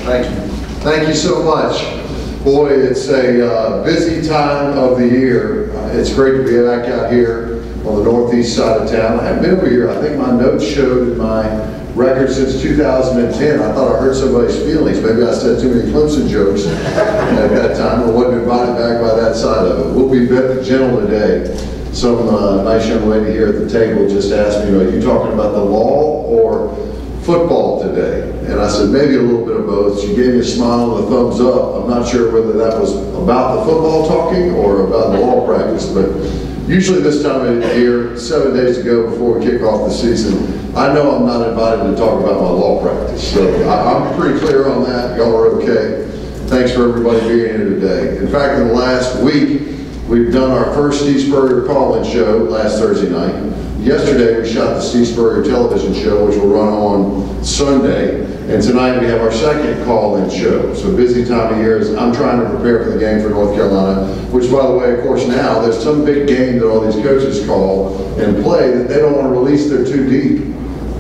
Thank you. Thank you so much. Boy, it's a busy time of the year. It's great to be back out here on the northeast side of town. I haven't been over here. I think my notes showed in my record since 2010. I thought I hurt somebody's feelings. Maybe I said too many Clemson jokes at that time or wasn't invited back by that side of it. We'll be very gentle today. Some nice young lady here at the table just asked me, are you talking about the law or football today? And I said, maybe a little bit of both. She gave me a smile and a thumbs up. I'm not sure whether that was about the football talking or about the law practice, but usually this time of year, 7 days ago before we kick off the season, I know I'm not invited to talk about my law practice. So I'm pretty clear on that. Y'all are okay. Thanks for everybody being here today. In fact, in the last week, we've done our first Steve Spurrier call-in show last Thursday night. Yesterday, we shot the Steve Spurrier television show, which will run on Sunday. And tonight, we have our second call-in show. So busy time of year as I'm trying to prepare for the game for North Carolina, which, by the way, of course, now there's some big game that all these coaches call and play that they don't want to release their too deep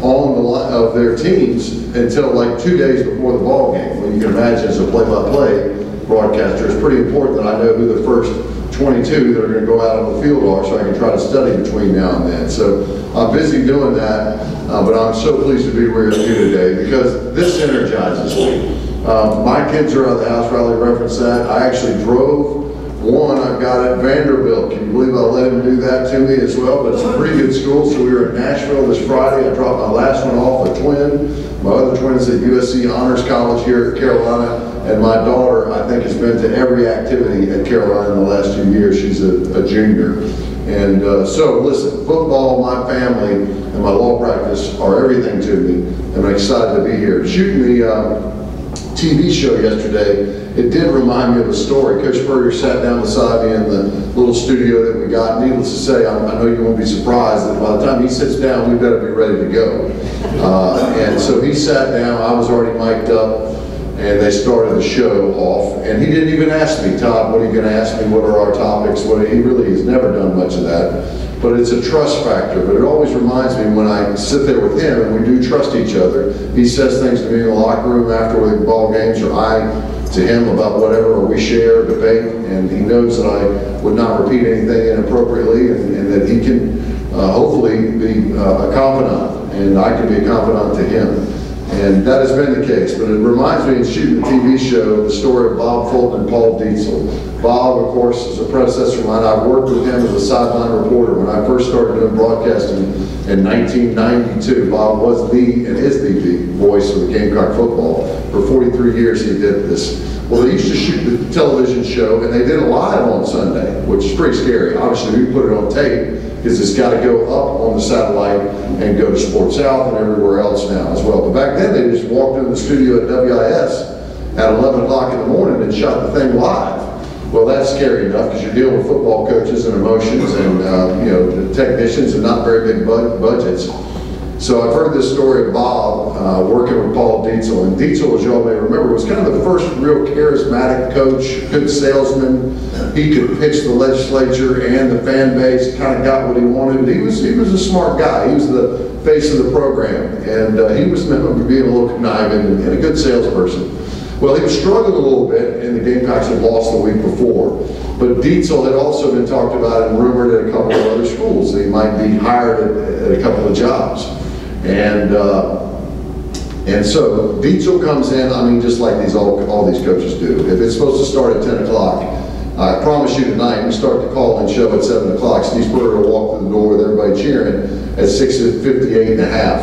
on the line of their teams until like 2 days before the ball game. Well, you can imagine as a play-by-play broadcaster, it's pretty important that I know who the first 22 that are going to go out on the field are, so I can try to study between now and then. So I'm busy doing that, but I'm so pleased to be with you today because this energizes me. My kids are out of the house, Riley referenced that. I actually drove one I've got at Vanderbilt. Can you believe I let him do that to me as well? But it's a pretty good school. So we were at Nashville this Friday. I dropped my last one off, a twin. My other twin is at USC Honors College here at Carolina. And my daughter, I think, has been to every activity at Carolina in the last few years. She's a junior. And so, listen, football, my family, and my law practice are everything to me. And I'm excited to be here. Shooting the TV show yesterday, it did remind me of a story. Coach Spurrier sat down beside me in the little studio that we got. Needless to say, I know you won't be surprised that by the time he sits down, we better be ready to go. And so he sat down, I was already mic'd up, and they started the show off. And he didn't even ask me, Todd, what are you going to ask me? What are our topics? He really has never done much of that. But it's a trust factor. But it always reminds me when I sit there with him and we do trust each other. He says things to me in the locker room after the ball games, or I to him about whatever, or we share, debate, and he knows that I would not repeat anything inappropriately, and that he can hopefully be a confidant, and I can be a confidant to him. And that has been the case, but it reminds me in shooting the TV show, the story of Bob Fulton and Paul Dietzel. Bob, of course, is a predecessor of mine. I've worked with him as a sideline reporter. When I first started doing broadcasting in 1992, Bob was and is the voice of the Gamecock football. For 43 years he did this. Well, they used to shoot the television show, and they did it live on Sunday, which is pretty scary. Obviously, we put it on tape, because it's got to go up on the satellite and go to Sports South and everywhere else now as well. But back then, they just walked into the studio at WIS at 11 o'clock in the morning and shot the thing live. Well, that's scary enough because you're dealing with football coaches and emotions and the technicians and not very big budgets. So I've heard this story of Bob working with Paul Dietzel. And Dietzel, as you all may remember, was kind of the first real charismatic coach, good salesman. He could pitch the legislature and the fan base, kind of got what he wanted. He was a smart guy. He was the face of the program. And he was known for being a little conniving and a good salesperson. Well, he was struggling a little bit, and the Gamecocks had lost the week before. But Dietzel had also been talked about and rumored at a couple of other schools that he might be hired at a couple of jobs. And so Dietzel comes in, I mean, just like all these coaches do. If it's supposed to start at 10 o'clock, I promise you tonight, we start the call-in show at 7 o'clock. Steve Spurrier will walk through the door with everybody cheering at 6:58 and a half.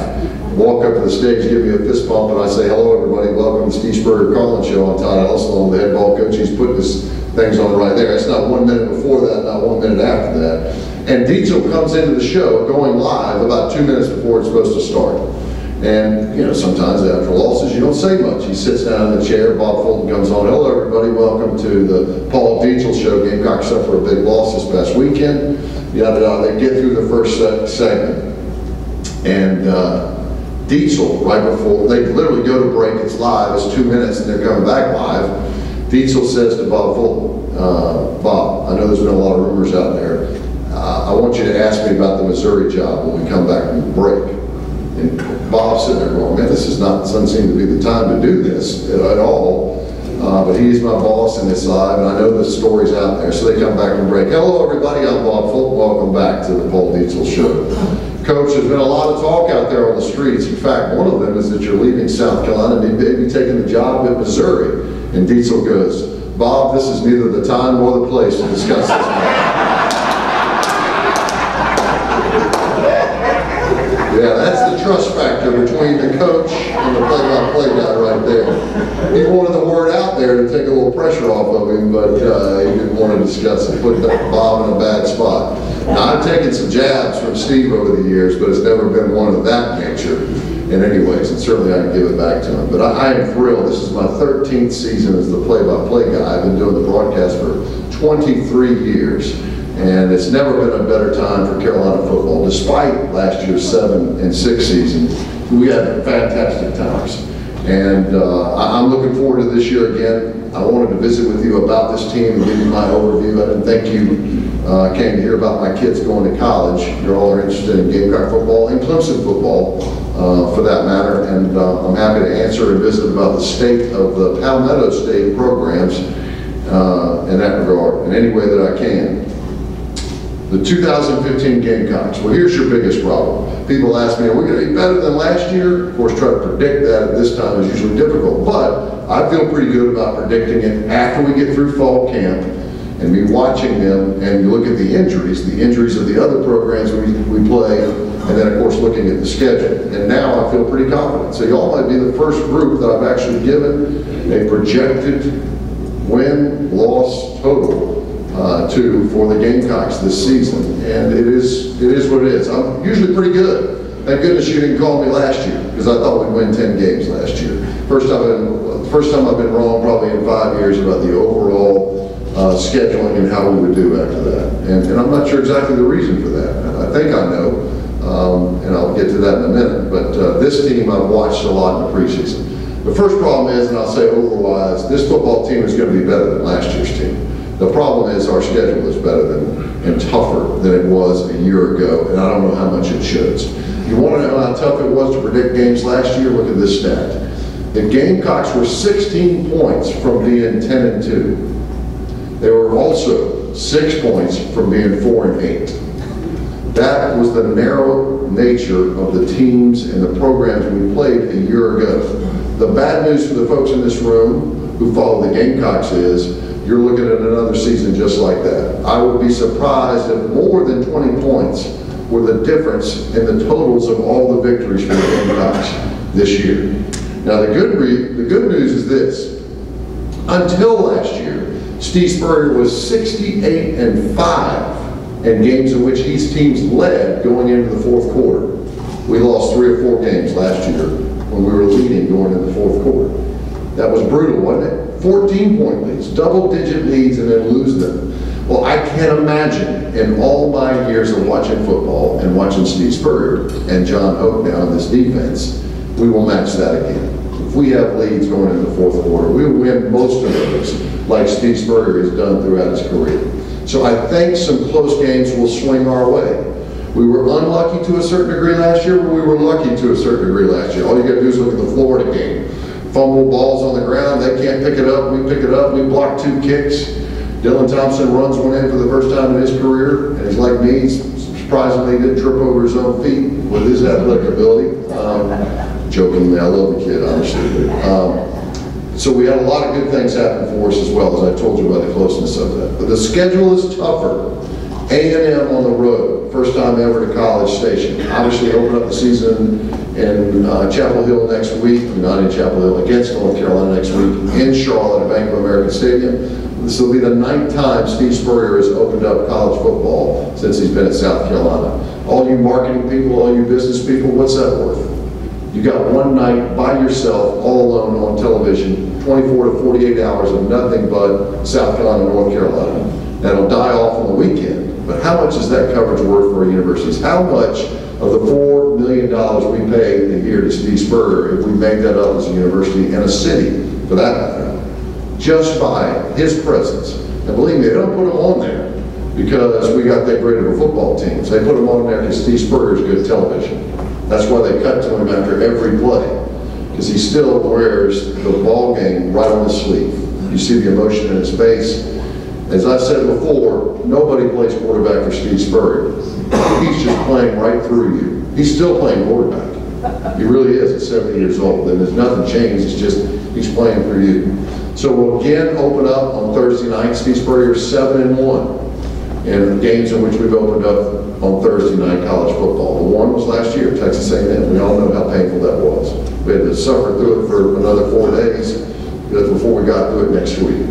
Walk up to the stage, give me a fist bump, and I say, hello, everybody. Welcome to Steve Spurrier call-in show. I'm Todd, Ellis, the head ball coach. He's putting his things on right there. It's not 1 minute before that, not 1 minute after that. And Dietzel comes into the show going live about 2 minutes before it's supposed to start. And, sometimes after losses, you don't say much. He sits down in the chair, Bob Fulton comes on, hello everybody, welcome to the Paul Dietzel show. Gamecocks suffered a big loss this past weekend. Yada, yada. They get through the first segment. And Dietzel, right before, they literally go to break, it's live, it's 2 minutes, and they're coming back live. Dietzel says to Bob Fulton, Bob, I know there's been a lot of rumors out there. I want you to ask me about the Missouri job when we come back from the break. And And Bob's sitting there going, man, doesn't seem to be the time to do this at all. But he's my boss and it's live, and I know the story's out there. So they come back from break. Hello, everybody. I'm Bob Fulton. Welcome back to the Paul Dietzel Show. Coach, there's been a lot of talk out there on the streets. In fact, one of them is that you're leaving South Carolina and you may be taking the job at Missouri. And Dietzel goes, Bob, this is neither the time nor the place to discuss this. Yeah, that's the trust factor between the coach and the play-by-play guy right there. He wanted the word out there to take a little pressure off of him, but he didn't want to discuss it, put Bob in a bad spot. Now, I've taken some jabs from Steve over the years, but it's never been one of that nature in any ways, and certainly I can give it back to him. But I am thrilled. This is my 13th season as the play-by-play guy. I've been doing the broadcast for 23 years. And it's never been a better time for Carolina football. Despite last year's 7-6 season, we had fantastic times. And I'm looking forward to this year again. I wanted to visit with you about this team and give you my overview. I didn't think you came to hear about my kids going to college. You all are interested in Gamecock football and Clemson football, for that matter. And I'm happy to answer and visit about the state of the Palmetto State programs in that regard, in any way that I can. The 2015 Gamecocks. Well, here's your biggest problem. People ask me, are we going to be better than last year? Of course, trying to predict that at this time is usually difficult, but I feel pretty good about predicting it after we get through fall camp and me watching them, and you look at the injuries of the other programs we play, and then, of course, looking at the schedule. And now I feel pretty confident. So y'all might be the first group that I've actually given a projected win-loss total to for the Gamecocks this season, and it is what it is. I'm usually pretty good. Thank goodness you didn't call me last year, because I thought we'd win 10 games last year. First time I've been wrong probably in 5 years about the overall scheduling and how we would do after that. And I'm not sure exactly the reason for that. I think I know, and I'll get to that in a minute. But this team I've watched a lot in the preseason. The first problem is, and I'll say overwise, this football team is going to be better than last year's team. The problem is our schedule is better and tougher than it was a year ago, and I don't know how much it shows. You want to know how tough it was to predict games last year? Look at this stat. The Gamecocks were 16 points from being 10-2. They were also 6 points from being 4-8. That was the narrow nature of the teams and the programs we played a year ago. The bad news for the folks in this room who follow the Gamecocks is, you're looking at another season just like that. I would be surprised if more than 20 points were the difference in the totals of all the victories for the Gamecocks this year. Now the good news is this. Until last year, Steve Spurrier was 68-5 in games in which these teams led going into the fourth quarter. We lost 3 or 4 games last year when we were leading going into the fourth quarter. That was brutal, wasn't it? 14-point leads, double-digit leads, and then lose them. Well, I can't imagine in all my years of watching football and watching Steve Spurrier and John Hoke now in this defense, we will match that again. If we have leads going into the fourth quarter, we will win most of those like Steve Spurrier has done throughout his career. So I think some close games will swing our way. We were unlucky to a certain degree last year, but we were lucky to a certain degree last year. All you got to do is look at the Florida game. Fumble balls on the ground, they can't pick it up, we pick it up, we block 2 kicks. Dylan Thompson runs one in for the first time in his career, and he's like me, surprisingly didn't trip over his own feet with his athletic ability. Jokingly, I love the kid, honestly. So we had a lot of good things happen for us as well, as I told you about the closeness of that. But the schedule is tougher. A&M on the road, first time ever to College Station. Obviously open up the season in Chapel Hill next week, not in Chapel Hill, against North Carolina next week, in Charlotte at Bank of America Stadium. This will be the 9th time Steve Spurrier has opened up college football since he's been at South Carolina. All you marketing people, all you business people, what's that worth? You got one night by yourself, all alone on television, 24 to 48 hours of nothing but South Carolina, North Carolina. That'll die off on the weekend. But how much is that coverage worth for our universities? How much of the $4 million we pay a year to Steve Spurrier, if we made that up as a university and a city, for that matter, just by his presence? And believe me, they don't put him on there because we got that great of a football team. So they put him on there because Steve Spurrier's good television. That's why they cut to him after every play, because he still wears the ball game right on his sleeve. You see the emotion in his face. As I've said before, nobody plays quarterback for Steve Spurrier. He's just playing right through you. He's still playing quarterback. He really is at 70 years old, and there's nothing changed. It's just he's playing for you. So we'll again open up on Thursday night. Steve Spurrier 7-1 in games in which we've opened up on Thursday night college football. The one was last year, Texas A&M. We all know how painful that was. We had to suffer through it for another 4 days before we got through it next week.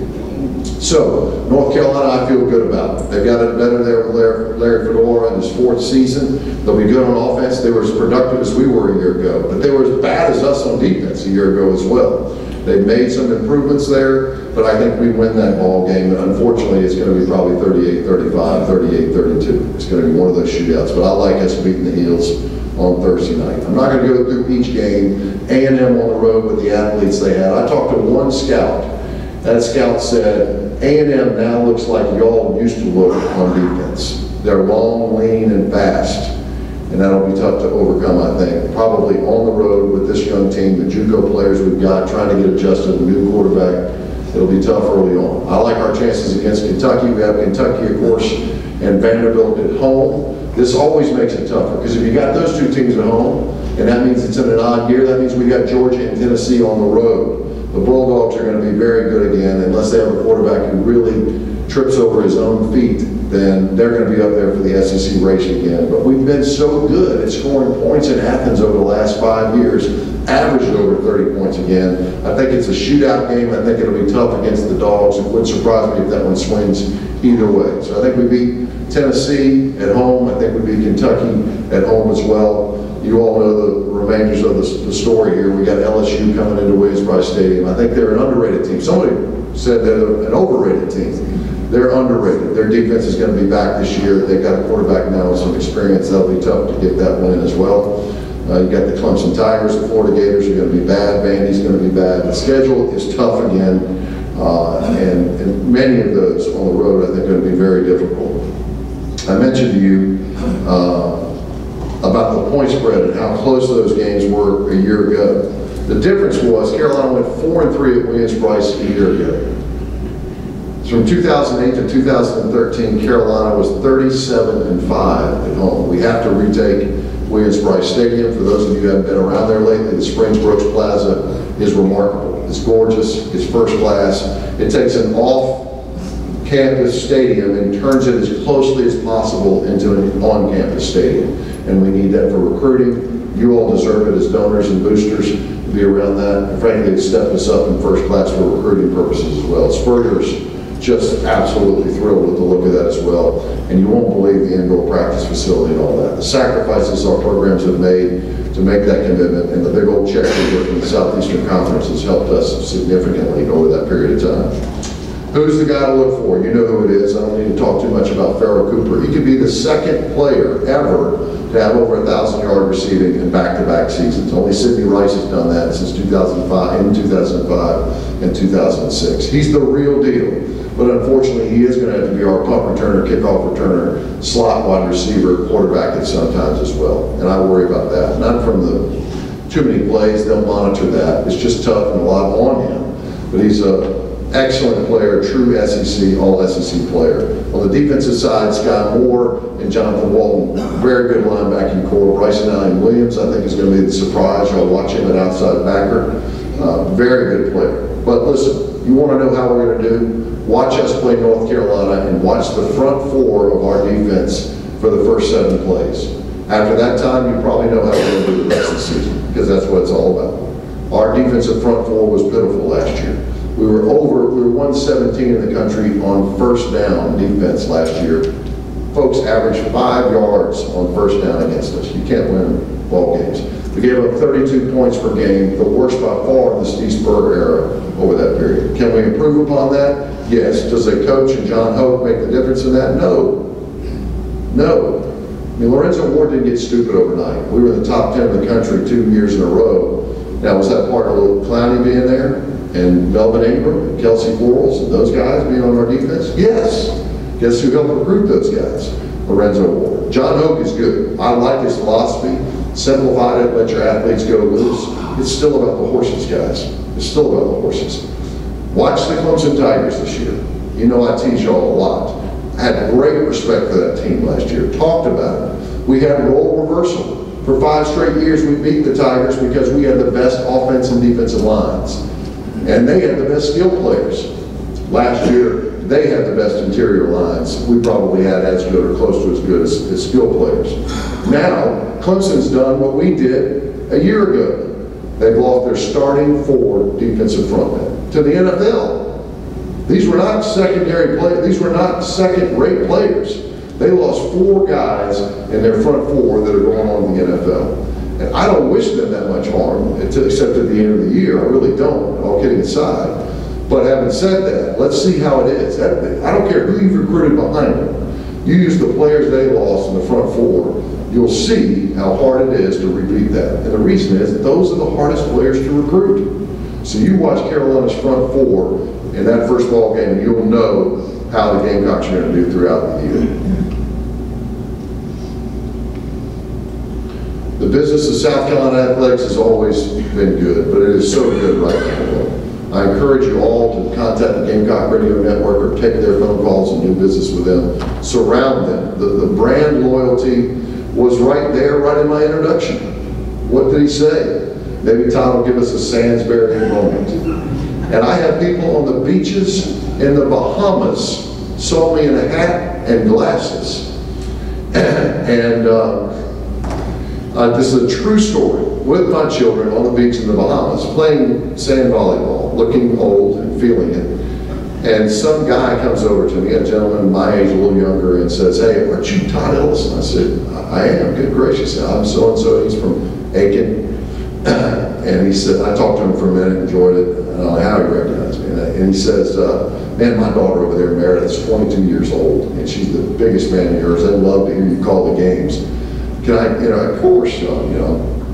So, North Carolina, I feel good about. They've got it better there with Larry Fedora in his 4th season. They'll be good on offense. They were as productive as we were a year ago, but they were as bad as us on defense a year ago as well. They've made some improvements there, but I think we win that ball game. And unfortunately, it's going to be probably 38-35, 38-32. It's going to be one of those shootouts, but I like us beating the Heels on Thursday night. I'm not going to go through each game. A&M on the road with the athletes they had. I talked to one scout. That scout said, A&M now looks like y'all used to look on defense. They're long, lean, and fast. And that'll be tough to overcome, I think. Probably on the road with this young team, the JUCO players we've got, trying to get adjusted, the new quarterback. It'll be tough early on. I like our chances against Kentucky. We have Kentucky, of course, and Vanderbilt at home. This always makes it tougher, because if you got those two teams at home, and that means it's in an odd year, that means we got Georgia and Tennessee on the road. The Bulldogs are going to be very good again, unless they have a quarterback who really trips over his own feet, then they're going to be up there for the SEC race again. But we've been so good at scoring points in Athens over the last 5 years, averaged over 30 points again. I think it's a shootout game. I think it'll be tough against the Dogs. It wouldn't surprise me if that one swings either way. So I think we beat Tennessee at home. I think we beat Kentucky at home as well. You all know the remainders of the story here. We got LSU coming into Williams-Brice Stadium. I think they're an underrated team. Somebody said they're an overrated team. They're underrated. Their defense is going to be back this year. They've got a quarterback now with some experience. That'll be tough to get that win as well. You got the Clemson Tigers. The Florida Gators are going to be bad. Vandy's going to be bad. The schedule is tough again, and many of those on the road I think are going to be very difficult. I mentioned to you about the point spread and how close those games were a year ago. The difference was Carolina went 4-3 at Williams-Brice a year ago. So from 2008 to 2013, Carolina was 37-5 at home. We have to retake Williams-Brice Stadium. For those of you who haven't been around there lately, the Springs Brooks Plaza is remarkable. It's gorgeous. It's first class. It takes an off-campus stadium and turns it as closely as possible into an on-campus stadium. And we need that for recruiting. You all deserve it as donors and boosters to be around that. And frankly, it's stepped us up in first class for recruiting purposes as well. Spurrier's just absolutely thrilled with the look of that as well. And you won't believe the indoor practice facility and all that. The sacrifices our programs have made to make that commitment, and the big old check we get from the Southeastern Conference has helped us significantly over that period of time. Who's the guy to look for? You know who it is. I don't need to talk too much about Farrell Cooper. He could be the second player ever to have over 1,000-yard receiving in back-to-back seasons. Only Sidney Rice has done that since 2005 and 2006. He's the real deal. But unfortunately, he is going to have to be our punt returner, kickoff returner, slot wide receiver, quarterback at sometimes as well. And I worry about that. Not from the too many plays. They'll monitor that. It's just tough and a lot on him. But he's a excellent player, true SEC, all SEC player. On the defensive side, Sky Moore and Jonathan Walton, very good linebacking core. Bryson Allen Williams, I think, is going to be the surprise. Y'all watch him at outside backer. Very good player. But listen, you want to know how we're going to do? Watch us play North Carolina and watch the front four of our defense for the first 7 plays. After that time, you probably know how we're going to do the rest of the season, because that's what it's all about. Our defensive front four was pitiful last year. We were 117 in the country on first down defense last year. Folks averaged 5 yards on first down against us. You can't win ball games. We gave up 32 points per game, the worst by far in the Steve Spurrier era over that period. Can we improve upon that? Yes. Does a coach and John Hope make the difference in that? No. No. I mean, Lorenzo Ward didn't get stupid overnight. We were in the top 10 in the country 2 years in a row. Now, was that part of Little Clowney being there? And Melvin Ingram and Kelsey Quarles and those guys being on our defense? Yes. Guess who helped recruit those guys? Lorenzo Ward. John Hope is good. I like his philosophy. simplified it, let your athletes go loose. It's still about the horses, guys. It's still about the horses. Watch the Clemson Tigers this year. You know I tease y'all a lot. I had great respect for that team last year. Talked about it. We had role reversal. For 5 straight years, we beat the Tigers because we had the best offense and defensive lines. And they had the best skill players. Last year, they had the best interior lines. We probably had as good or close to as good as skill players. Now, Clemson's done what we did a year ago. They've lost their starting 4 defensive frontmen to the NFL. These were not secondary players. These were not second-rate players. They lost 4 guys in their front 4 that are going on in the NFL. And I don't wish them that much harm, except at the end of the year. I really don't, all kidding aside. But having said that, let's see how it is. I don't care who you've recruited behind them. You use the players they lost in the front 4, you'll see how hard it is to repeat that. And the reason is that those are the hardest players to recruit. So you watch Carolina's front 4 in that first ball game, and you'll know how the Gamecocks are going to do throughout the year. The business of South Carolina athletics has always been good, but it is so good right now. I encourage you all to contact the Gamecock Radio Network or take their phone calls and do business with them. Surround them. The brand loyalty was right there, right in my introduction. What did he say? Maybe Todd will give us a Sandsbury moment. And I have people on the beaches in the Bahamas saw me in a hat and glasses. This is a true story, with my children on the beach in the Bahamas, playing sand volleyball, looking old and feeling it. And some guy comes over to me, a gentleman my age, a little younger, and says, "Hey, aren't you Todd Ellis?" And I said, "I am, good gracious. I'm so-and-so." He's from Aiken. And he said, I talked to him for a minute, enjoyed it. I don't know how he recognized me. And he says, "Man, my daughter over there, Meredith, is 22 years old, and she's the biggest fan of yours. I'd love to hear you call the games. Can I, of course,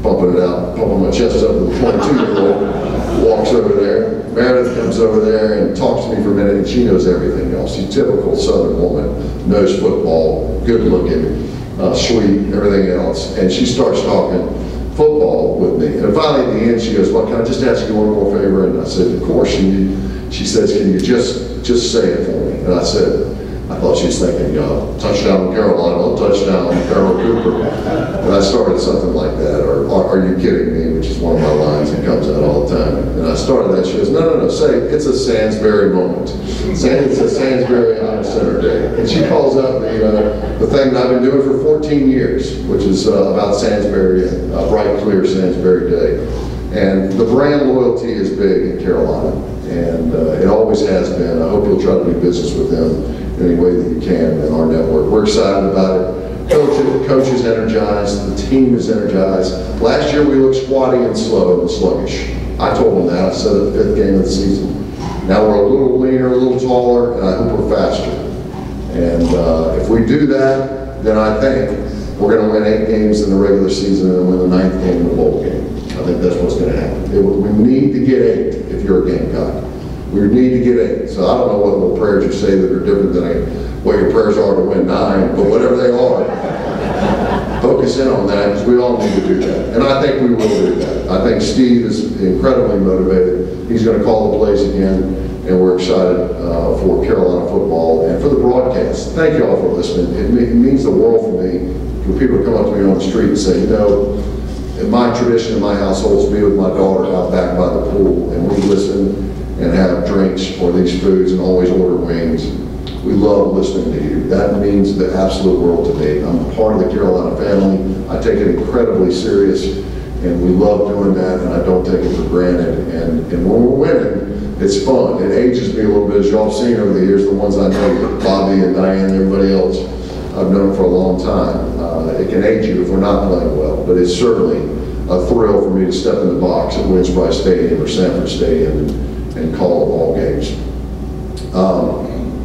bumping it out, pumping my chest up with a 22-year-old, walks over there. Meredith comes over there and talks to me for a minute, and she knows everything else. She's a typical Southern woman, knows football, good looking, sweet, everything else. And she starts talking football with me. And finally at the end, she goes, "Well, can I just ask you one more favor?" And I said, "Of course." And she says, "Can you just say it for me?" And I said, I thought she was thinking, touchdown Carolina, touchdown Carol Cooper. And I started something like that, or "Are you kidding me?" which is one of my lines that comes out all the time. And I started that. She goes, no, say it's a Sandsbury moment. It's a Sandsbury Honor Center Day. And she calls out the thing that I've been doing for 14 years, which is about Sandsbury, a bright, clear Sandsbury Day. And the brand loyalty is big in Carolina, and it always has been. I hope you'll try to do business with them any way that you can in our network. We're excited about it. Coach is energized. The team is energized. Last year we looked squatty and slow and sluggish. I told them that. I said it the 5th game of the season. Now we're a little leaner, a little taller, and I hope we're faster. And if we do that, then I think we're going to win 8 games in the regular season and win the 9th game in the bowl game. I think that's what's going to happen. We need to get 8 if you're a Gamecock. We need to get 8. So I don't know what little prayers you say that are different than what your prayers are to win 9, but whatever they are, focus in on that, because we all need to do that. And I think we will do that. I think Steve is incredibly motivated. He's going to call the plays again, and we're excited for Carolina football and for the broadcast. Thank you all for listening. It means the world for me for people to come up to me on the street and say, in my tradition in my household is me with my daughter out back by the pool, and we listen and have drinks or these foods and always order wings. We love listening to you. That means the absolute world to me. I'm part of the Carolina family. I take it incredibly serious, and we love doing that, and I don't take it for granted. And when we're winning, it's fun. It ages me a little bit, as y'all have seen over the years, the ones I know, Bobby and Diane and everybody else, I've known for a long time. It can age you if we're not playing well, but it's certainly a thrill for me to step in the box at Williams-Brice Stadium or Sanford Stadium and call ball games.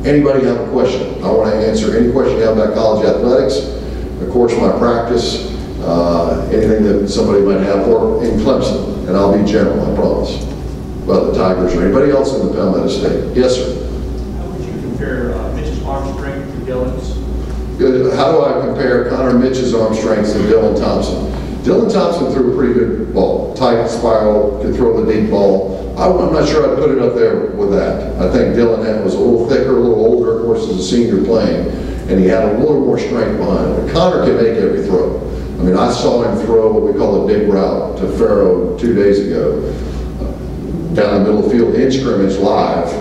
Anybody have a question? I want to answer any question you have about college athletics, of course my practice, anything that somebody might have, or in Clemson, and I'll be general, I promise, about the Tigers or anybody else in the Palmetto State. Yes, sir? How would you compare Mitch's arm strength to Dylan's? How do I compare Connor Mitch's arm strength to Dylan Thompson? Dylan Thompson threw a pretty good ball, tight spiral, could throw the deep ball. I'm not sure I'd put it up there with that. I think Dylan was a little thicker, a little older, of course, as a senior playing, and he had a little more strength behind him. But Connor can make every throw. I mean, I saw him throw what we call a big route to Farrow 2 days ago, down the middle of the field in scrimmage live,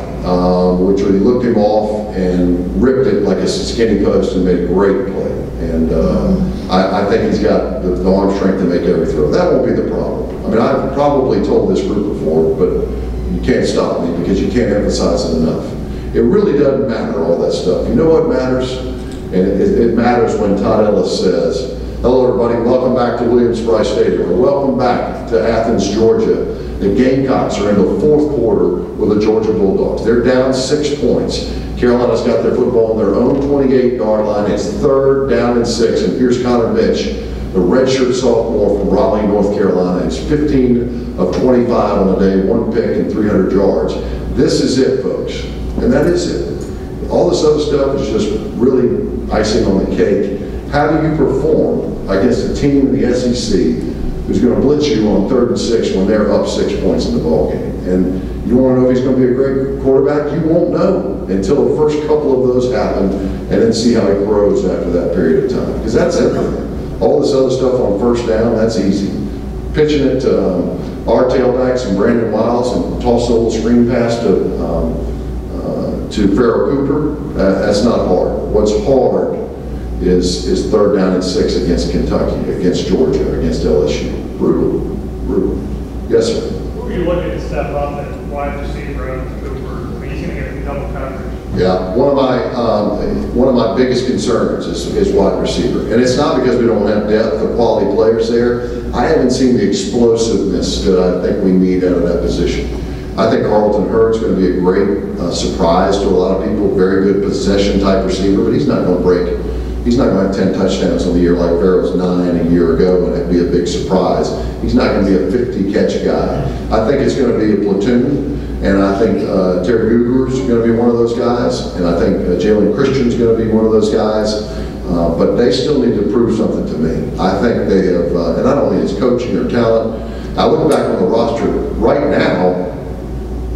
which he looked him off and ripped it like a skinny post and made a great play. And I think he's got the arm strength to make every throw. That won't be the problem. I mean, I've probably told this group before, but you can't stop me because you can't emphasize it enough. It really doesn't matter, all that stuff. You know what matters? And it matters when Todd Ellis says, "Hello everybody, welcome back to Williams-Brice Stadium," or "Welcome back to Athens, Georgia." The Gamecocks are in the fourth quarter with the Georgia Bulldogs. They're down 6 points. Carolina's got their football on their own 28-yard line. It's 3rd down and 6, and here's Connor Mitch, the redshirt sophomore from Raleigh, North Carolina. He's 15 of 25 on the day, 1 pick and 300 yards. This is it, folks, and that is it. All this other stuff is just really icing on the cake. How do you perform against a team in the SEC who's going to blitz you on 3rd and 6 when they're up 6 points in the ballgame? And you want to know if he's going to be a great quarterback? You won't know until the first couple of those happen, and then see how he grows after that period of time. Because that's everything. All this other stuff on 1st down, that's easy. Pitching it to our tailbacks and Brandon Wiles and toss a little screen pass to Farrell Cooper, that's not hard. What's hard is 3rd down and 6 against Kentucky, against Georgia, against LSU. Brutal, brutal. Yes, sir. Who are you looking to step up at wide receiver over Cooper? I mean, he's going to get double coverage. Yeah, one of my biggest concerns is wide receiver, and it's not because we don't have depth or quality players there. I haven't seen the explosiveness that I think we need out of that position. I think Carlton Hurd's going to be a great surprise to a lot of people. Very good possession type receiver, but he's not going to break. He's not going to have 10 touchdowns on the year like Farrell's 9 a year ago, and it'd be a big surprise. He's not going to be a 50-catch guy. I think it's going to be a platoon, and I think Terry Guger's going to be one of those guys, and I think Jalen Christian's going to be one of those guys. But they still need to prove something to me. I think they have, and not only his coaching or talent. I look back on the roster right now.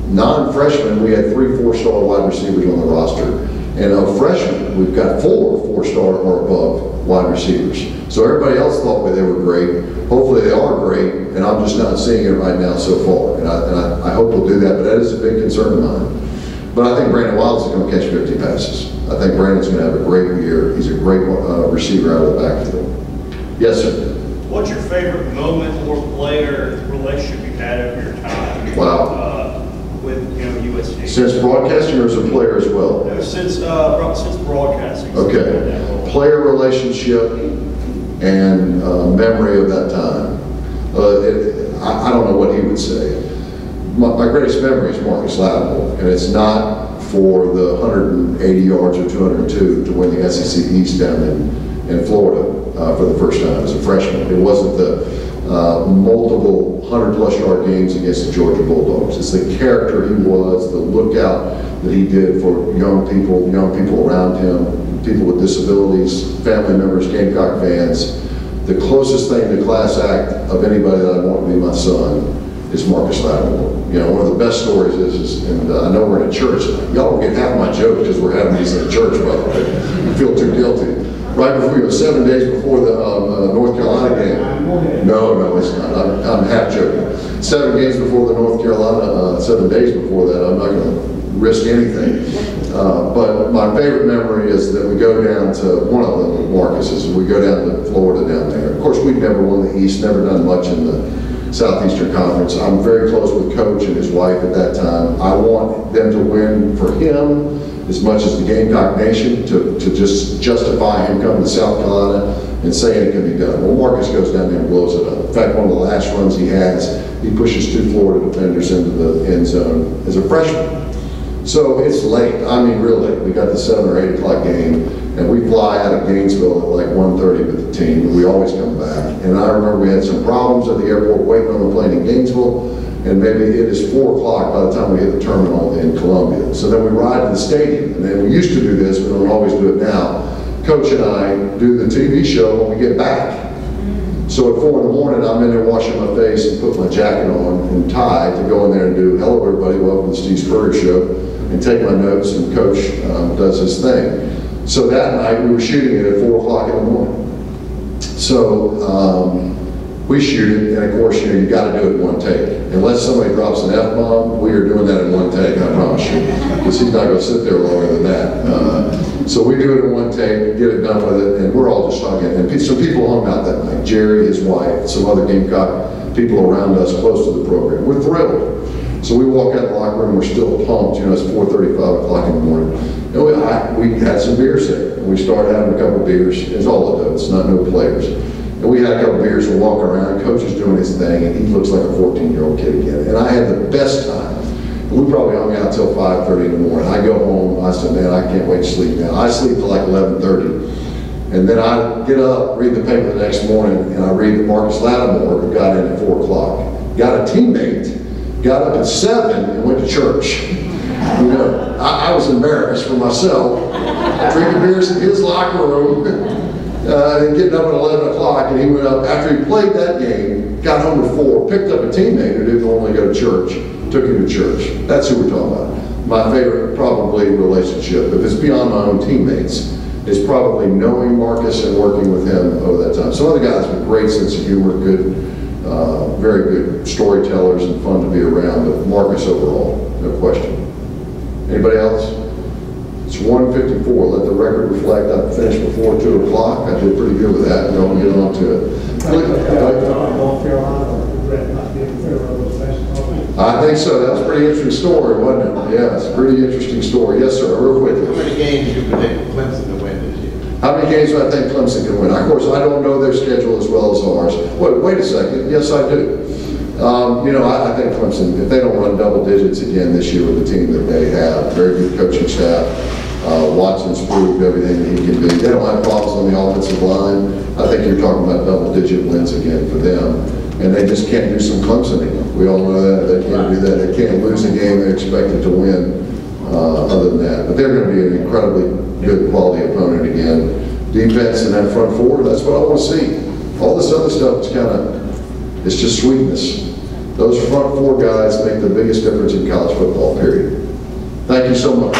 Non-freshmen, we had 3 4-star wide receivers on the roster. And of freshmen, we've got 4 4-star or above wide receivers. So everybody else thought they were great. Hopefully they are great, and I'm just not seeing it right now so far. And I hope we'll do that, but that is a big concern of mine. But I think Brandon Wiles is going to catch 50 passes. I think Brandon's going to have a great year. He's a great receiver out of the backfield. Yes, sir. What's your favorite moment or player relationship you've had over your time? Wow. With USC. Since broadcasting, or as a player as well? Since broadcasting. Okay. Player relationship and memory of that time. I don't know what he would say. My greatest memory is Marcus Lattimore, and it's not for the 180 yards or 202 to win the SEC East down in Florida for the first time as a freshman. It wasn't the multiple 100-plus yard games against the Georgia Bulldogs. It's the character he was, the lookout that he did for young people around him, people with disabilities, family members, Gamecock fans. The closest thing to class act of anybody that I want to be my son is Marcus Lattimore. You know, one of the best stories is and I know we're in a church. Y'all don't get half my jokes because we're having these in a church, by the way. I feel too guilty. Right before, 7 days before the North Carolina game. No, it's not. I'm half joking. 7 days before the North Carolina, 7 days before that, I'm not going to risk anything. But my favorite memory is that we go down to, one of them, Marcus's, we go down to Florida down there. Of course, we've never won the East, never done much in the Southeastern Conference. I'm very close with Coach and his wife at that time. I want them to win for him as much as the Gamecock Nation to just justify him coming to South Carolina and saying it can be done. Well, Marcus goes down there and blows it up. In fact, one of the last runs he has, he pushes 2 Florida defenders into the end zone as a freshman. So it's late, I mean real late. We got the 7 or 8 o'clock game, and we fly out of Gainesville at like 1:30 with the team, and we always come back. And I remember we had some problems at the airport waiting on the plane in Gainesville, and maybe it is 4 o'clock by the time we hit the terminal in Columbia. So then we ride to the stadium, and then we used to do this, we don't always do it now. Coach and I do the TV show when we get back. So at 4 in the morning, I'm in there washing my face and put my jacket on and tie to go in there and do, hello everybody, welcome to the Steve Spurrier Show, and take my notes, and Coach does his thing. So that night, we were shooting it at 4 o'clock in the morning. So we shoot it, and of course, you know, you got to do it in one take. Unless somebody drops an F-bomb, we are doing that in one take, I promise you, because he's not going to sit there longer than that. So we do it in one take, get it done with it, and we're all just hugging. And some people hung out that night. Jerry, his wife, some other Gamecock people around us close to the program. We're thrilled. So we walk out of the locker room, we're still pumped, you know, it's 4:35 o'clock in the morning. And we had some beers there, and we started having a couple beers. It's all adults, not no players. And we had a couple beers and walk around, Coach is doing his thing, and he looks like a 14-year-old kid again. And I had the best time. We probably hung out till 5:30 in the morning. I go home, I said, man, I can't wait to sleep now. I sleep till like 11:30. And then I get up, read the paper the next morning, and I read that Marcus Lattimore got in at 4 o'clock. Got a teammate, got up at 7 and went to church. You know, I was embarrassed for myself, drinking beers in his locker room, and getting up at 11 o'clock, and he went up, after he played that game, got home at 4, picked up a teammate who didn't normally go to church, took him to church. That's who we're talking about. My favorite, probably, relationship, if it's beyond my own teammates, is probably knowing Marcus and working with him over that time. Some other guys with great sense of humor, good, very good storytellers and fun to be around, but Marcus overall, no question. Anybody else? It's 1:54. Let the record reflect I finished before 2 o'clock. I did pretty good with that. Don't get on to it. I think so. That was a pretty interesting story, wasn't it? Yeah, it's a pretty interesting story. Yes, sir. Real quickly. How many games do you predict Clemson to win this year? How many games do I think Clemson can win? Of course, I don't know their schedule as well as ours. Wait a second. Yes, I do. You know, I think Clemson, if they don't run double digits again this year with the team that they have, very good coaching staff, Watson's proved everything that he can do. They don't have problems on the offensive line. I think you're talking about double-digit wins again for them. And they just can't do some Clemsoning. We all know that. They can't do that. They can't lose a game they're expected to win other than that. But they're going to be an incredibly good quality opponent again. Defense and that front four, that's what I want to see. All this other stuff is kind of, it's just sweetness. Those front four guys make the biggest difference in college football, period. Thank you so much.